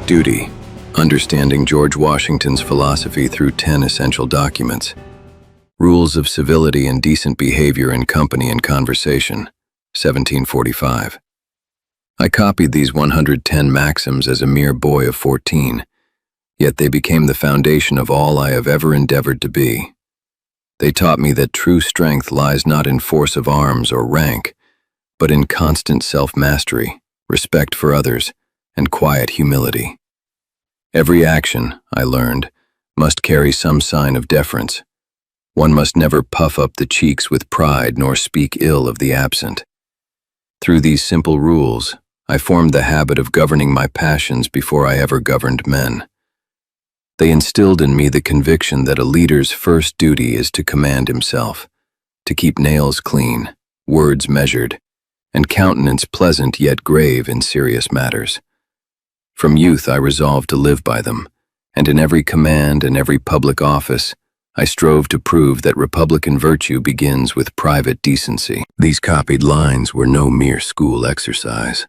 Duty. Understanding George Washington's philosophy through 10 essential documents. Rules of civility and decent behavior in company and conversation, 1745. I copied these 110 maxims as a mere boy of 14, yet they became the foundation of all I have ever endeavored to be. They taught me that true strength lies not in force of arms or rank, but in constant self-mastery, respect for others, and quiet humility. Every action, I learned, must carry some sign of deference. One must never puff up the cheeks with pride nor speak ill of the absent. Through these simple rules, I formed the habit of governing my passions before I ever governed men. They instilled in me the conviction that a leader's first duty is to command himself, to keep nails clean, words measured, and countenance pleasant yet grave in serious matters. From youth I resolved to live by them, and in every command and every public office, I strove to prove that republican virtue begins with private decency. These copied lines were no mere school exercise.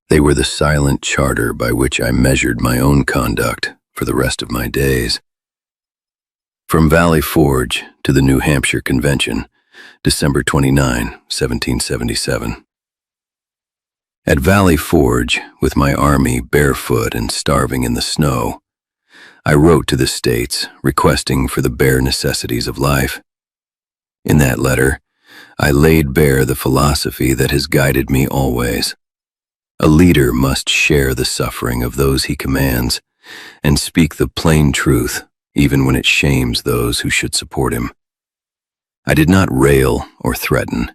They were the silent charter by which I measured my own conduct for the rest of my days. From Valley Forge to the New Hampshire Convention, December 29, 1777. At Valley Forge, with my army barefoot and starving in the snow, I wrote to the states requesting for the bare necessities of life. In that letter, I laid bare the philosophy that has guided me always. A leader must share the suffering of those he commands and speak the plain truth even when it shames those who should support him. I did not rail or threaten.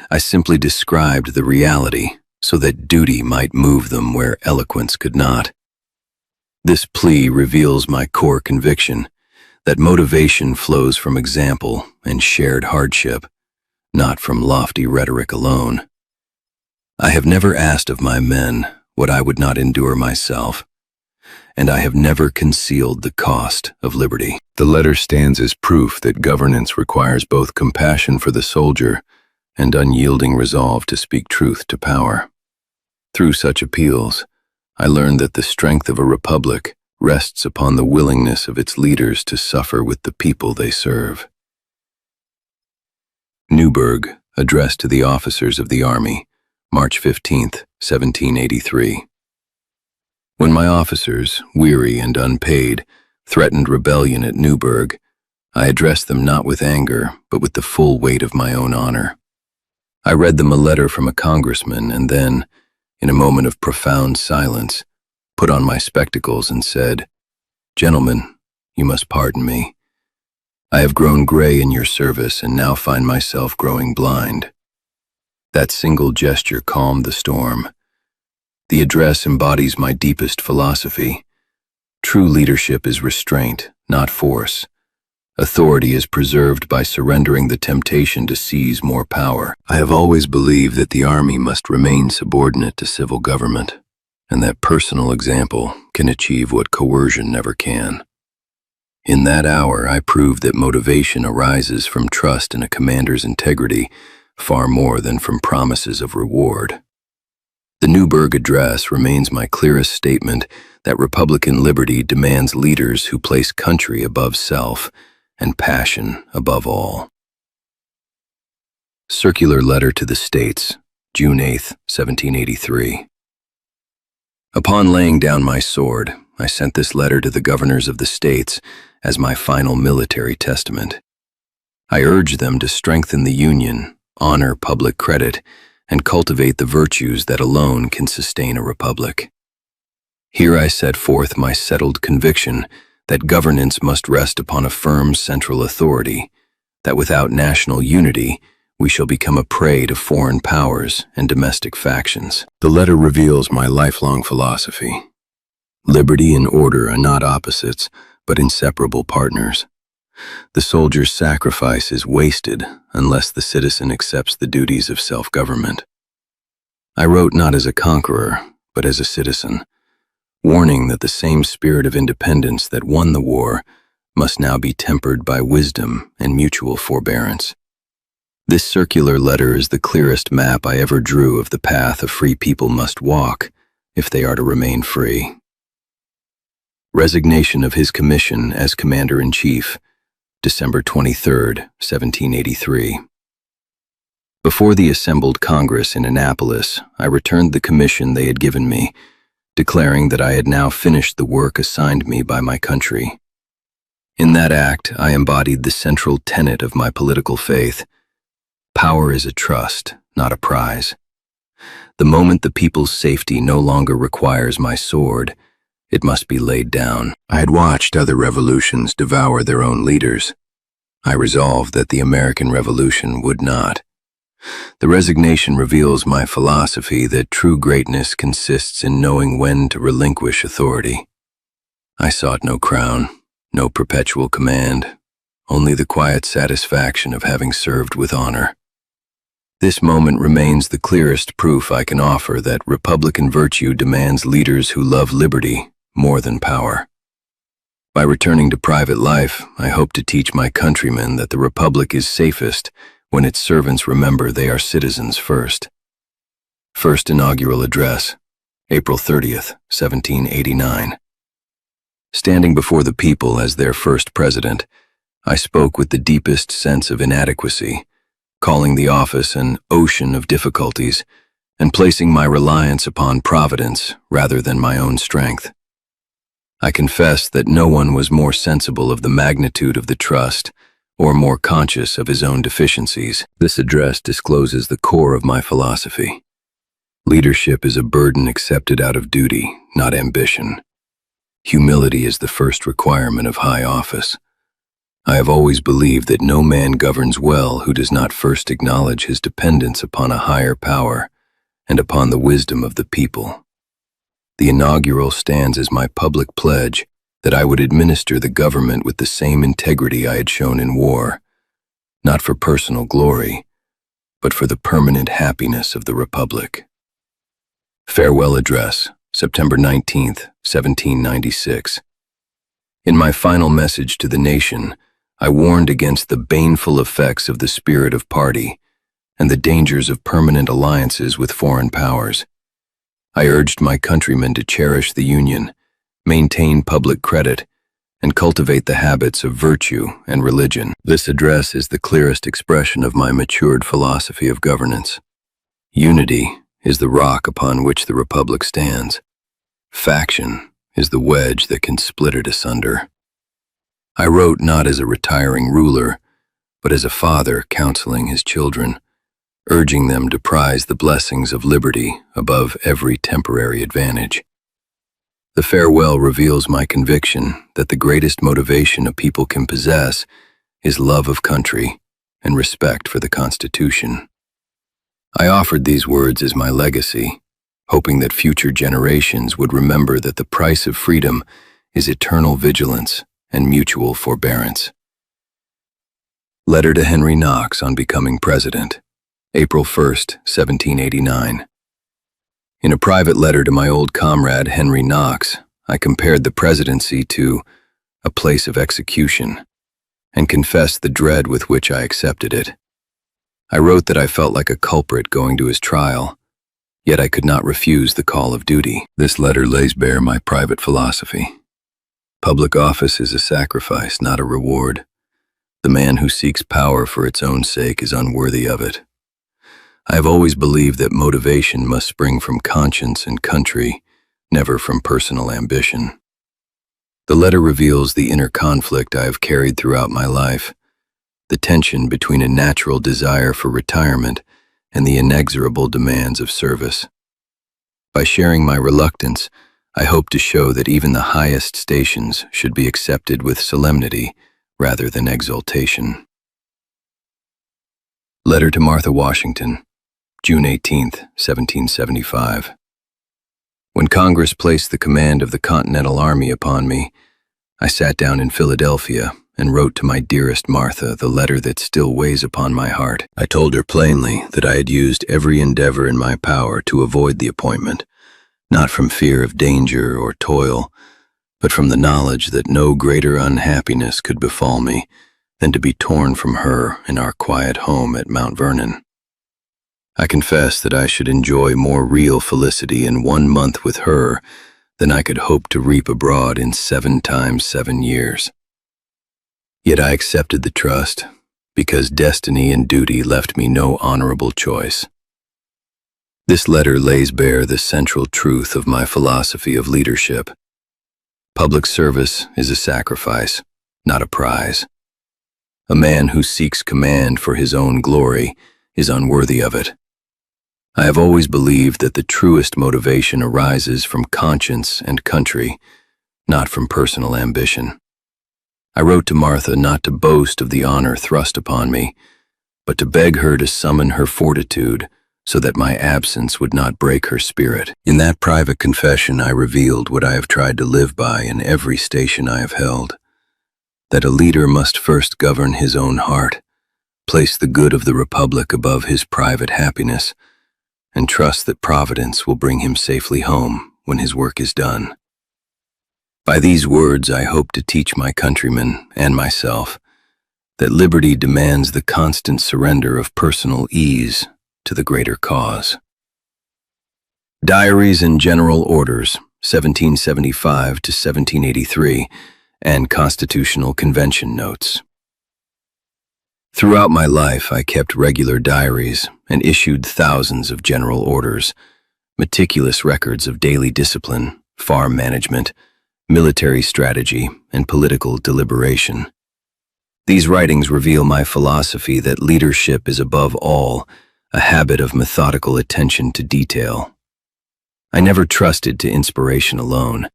I simply described the reality so that duty might move them where eloquence could not. This plea reveals my core conviction that motivation flows from example and shared hardship, not from lofty rhetoric alone. I have never asked of my men what I would not endure myself, and I have never concealed the cost of liberty. The letter stands as proof that governance requires both compassion for the soldier and unyielding resolve to speak truth to power. Through such appeals, I learned that the strength of a republic rests upon the willingness of its leaders to suffer with the people they serve. Newburgh, addressed to the officers of the Army, March 15, 1783. When my officers, weary and unpaid, threatened rebellion at Newburgh, I addressed them not with anger, but with the full weight of my own honor. I read them a letter from a congressman and then, in a moment of profound silence, put on my spectacles and said, "Gentlemen, you must pardon me. I have grown gray in your service and now find myself growing blind." That single gesture calmed the storm. The address embodies my deepest philosophy. True leadership is restraint, not force. Authority is preserved by surrendering the temptation to seize more power. I have always believed that the army must remain subordinate to civil government, and that personal example can achieve what coercion never can. In that hour, I proved that motivation arises from trust in a commander's integrity far more than from promises of reward. The Newburgh Address remains my clearest statement that Republican liberty demands leaders who place country above self and passion above all. Circular Letter to the States, June 8, 1783. Upon laying down my sword, I sent this letter to the governors of the states as my final military testament. I urge them to strengthen the Union, honor public credit, and cultivate the virtues that alone can sustain a republic. Here I set forth my settled conviction that governance must rest upon a firm central authority, that without national unity, we shall become a prey to foreign powers and domestic factions. The letter reveals my lifelong philosophy. Liberty and order are not opposites, but inseparable partners. The soldier's sacrifice is wasted unless the citizen accepts the duties of self-government. I wrote not as a conqueror, but as a citizen, warning that the same spirit of independence that won the war must now be tempered by wisdom and mutual forbearance. This circular letter is the clearest map I ever drew of the path a free people must walk if they are to remain free. Resignation of his commission as Commander-in-Chief, December 23, 1783. Before the assembled Congress in Annapolis, I returned the commission they had given me, declaring that I had now finished the work assigned me by my country. In that act, I embodied the central tenet of my political faith. Power is a trust, not a prize. The moment the people's safety no longer requires my sword, it must be laid down. I had watched other revolutions devour their own leaders. I resolved that the American Revolution would not. The resignation reveals my philosophy that true greatness consists in knowing when to relinquish authority. I sought no crown, no perpetual command, only the quiet satisfaction of having served with honor. This moment remains the clearest proof I can offer that Republican virtue demands leaders who love liberty more than power. By returning to private life, I hope to teach my countrymen that the Republic is safest when its servants remember they are citizens first. First Inaugural Address, April 30th, 1789. Standing before the people as their first president, I spoke with the deepest sense of inadequacy, calling the office an ocean of difficulties and placing my reliance upon Providence rather than my own strength. I confess that no one was more sensible of the magnitude of the trust or more conscious of his own deficiencies. This address discloses the core of my philosophy. Leadership is a burden accepted out of duty, not ambition. Humility is the first requirement of high office. I have always believed that no man governs well who does not first acknowledge his dependence upon a higher power and upon the wisdom of the people. The inaugural stands as my public pledge that I would administer the government with the same integrity I had shown in war, not for personal glory, but for the permanent happiness of the Republic. Farewell Address, September 19, 1796. In my final message to the nation, I warned against the baneful effects of the spirit of party and the dangers of permanent alliances with foreign powers. I urged my countrymen to cherish the Union, maintain public credit, and cultivate the habits of virtue and religion. This address is the clearest expression of my matured philosophy of governance. Unity is the rock upon which the Republic stands. Faction is the wedge that can split it asunder. I wrote not as a retiring ruler, but as a father counseling his children, urging them to prize the blessings of liberty above every temporary advantage. The farewell reveals my conviction that the greatest motivation a people can possess is love of country and respect for the Constitution. I offered these words as my legacy, hoping that future generations would remember that the price of freedom is eternal vigilance and mutual forbearance. Letter to Henry Knox on becoming president, April 1st, 1789. In a private letter to my old comrade Henry Knox, I compared the presidency to a place of execution and confessed the dread with which I accepted it. I wrote that I felt like a culprit going to his trial, yet I could not refuse the call of duty. This letter lays bare my private philosophy. Public office is a sacrifice, not a reward. The man who seeks power for its own sake is unworthy of it. I have always believed that motivation must spring from conscience and country, never from personal ambition. The letter reveals the inner conflict I have carried throughout my life, the tension between a natural desire for retirement and the inexorable demands of service. By sharing my reluctance, I hope to show that even the highest stations should be accepted with solemnity rather than exultation. Letter to Martha Washington, June 18, 1775. When Congress placed the command of the Continental Army upon me, I sat down in Philadelphia and wrote to my dearest Martha the letter that still weighs upon my heart. I told her plainly that I had used every endeavor in my power to avoid the appointment, not from fear of danger or toil, but from the knowledge that no greater unhappiness could befall me than to be torn from her in our quiet home at Mount Vernon. I confess that I should enjoy more real felicity in 1 month with her than I could hope to reap abroad in 7 times 7 years. Yet I accepted the trust, because destiny and duty left me no honorable choice. This letter lays bare the central truth of my philosophy of leadership. Public service is a sacrifice, not a prize. A man who seeks command for his own glory is unworthy of it. I have always believed that the truest motivation arises from conscience and country, not from personal ambition. I wrote to Martha not to boast of the honor thrust upon me, but to beg her to summon her fortitude so that my absence would not break her spirit. In that private confession, I revealed what I have tried to live by in every station I have held, that a leader must first govern his own heart, place the good of the Republic above his private happiness, and trust that Providence will bring him safely home when his work is done. By these words, I hope to teach my countrymen and myself that liberty demands the constant surrender of personal ease to the greater cause. Diaries and General Orders, 1775 to 1783, and Constitutional Convention Notes. Throughout my life, I kept regular diaries and issued thousands of general orders, meticulous records of daily discipline, farm management, military strategy, and political deliberation. These writings reveal my philosophy that leadership is above all a habit of methodical attention to detail. I never trusted to inspiration alone.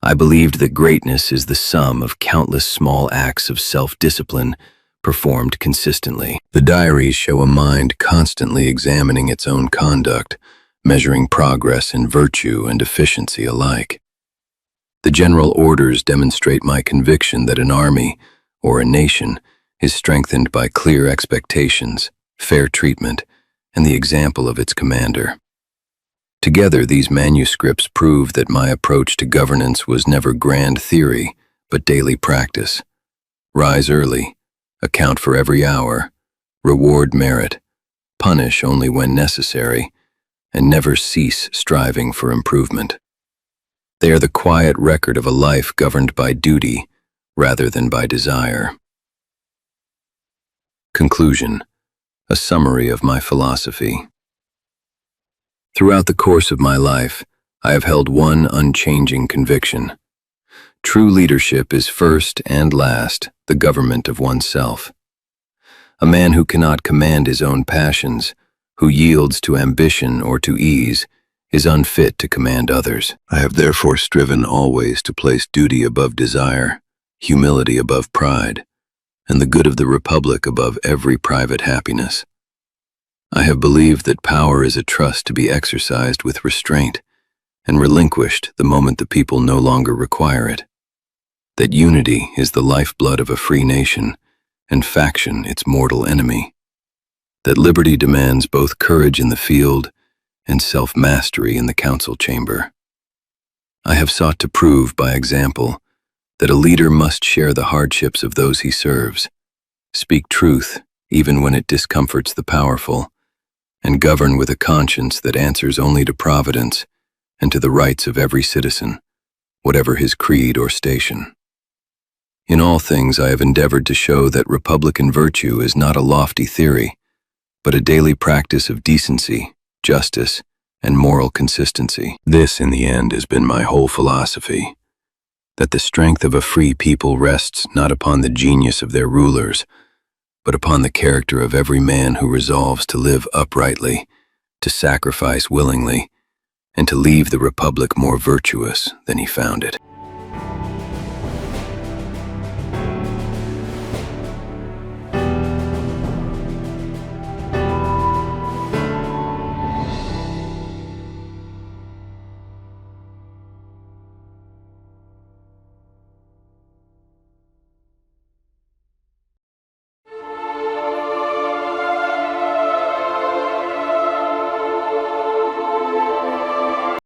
I believed that greatness is the sum of countless small acts of self-discipline performed consistently. The diaries show a mind constantly examining its own conduct, measuring progress in virtue and efficiency alike. The general orders demonstrate my conviction that an army, or a nation, is strengthened by clear expectations, fair treatment, and the example of its commander. Together, these manuscripts prove that my approach to governance was never grand theory, but daily practice. Rise early, account for every hour, reward merit, punish only when necessary, and never cease striving for improvement. They are the quiet record of a life governed by duty rather than by desire. Conclusion: a summary of my philosophy. Throughout the course of my life, I have held one unchanging conviction. True leadership is first and last the government of oneself. A man who cannot command his own passions, who yields to ambition or to ease, is unfit to command others. I have therefore striven always to place duty above desire, humility above pride, and the good of the Republic above every private happiness. I have believed that power is a trust to be exercised with restraint and relinquished the moment the people no longer require it. That unity is the lifeblood of a free nation, and faction its mortal enemy. That liberty demands both courage in the field and self-mastery in the council chamber. I have sought to prove by example that a leader must share the hardships of those he serves, speak truth even when it discomforts the powerful, and govern with a conscience that answers only to Providence and to the rights of every citizen, whatever his creed or station. In all things I have endeavored to show that Republican virtue is not a lofty theory, but a daily practice of decency, justice, and moral consistency. This, in the end, has been my whole philosophy, that the strength of a free people rests not upon the genius of their rulers, but upon the character of every man who resolves to live uprightly, to sacrifice willingly, and to leave the Republic more virtuous than he found it.